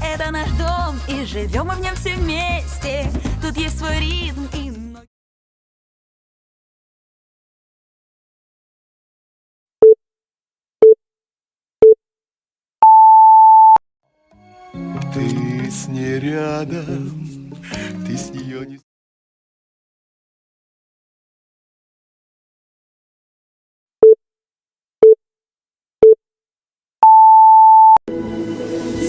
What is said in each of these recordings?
Это наш дом, и живем мы в нем все вместе. Тут есть свой ритм и ноги. Ты с ней рядом, ты с нее не...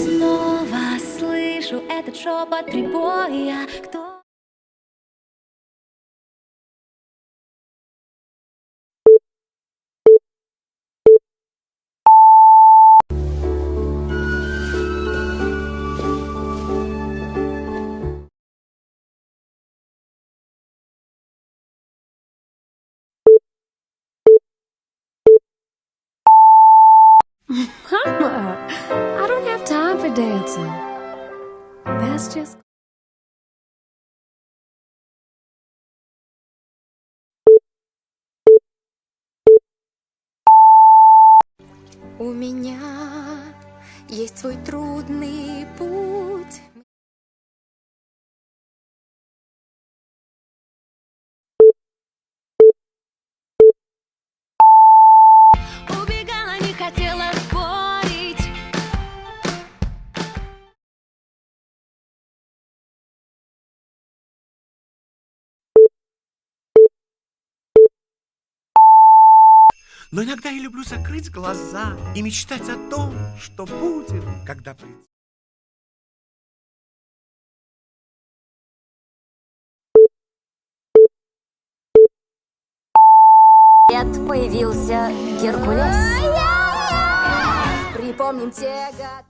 Снова слышу этот шепот прибоя. Кто? Mama, I don't have time for dancing. That's just... У меня есть свой трудный путь. Убегала, не хотела спорить. Но иногда я люблю закрыть глаза и мечтать о том, что будет, когда придет. Появился Геркулес. Припомним те годы.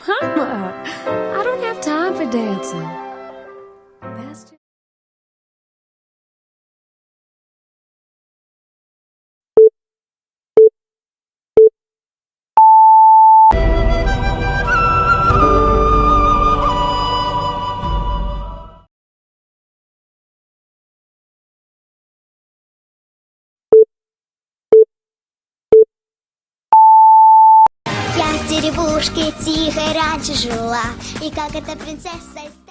Mama, I don't have time for dancing. That's just... Я в деревушке тихой раньше жила, и как эта принцесса из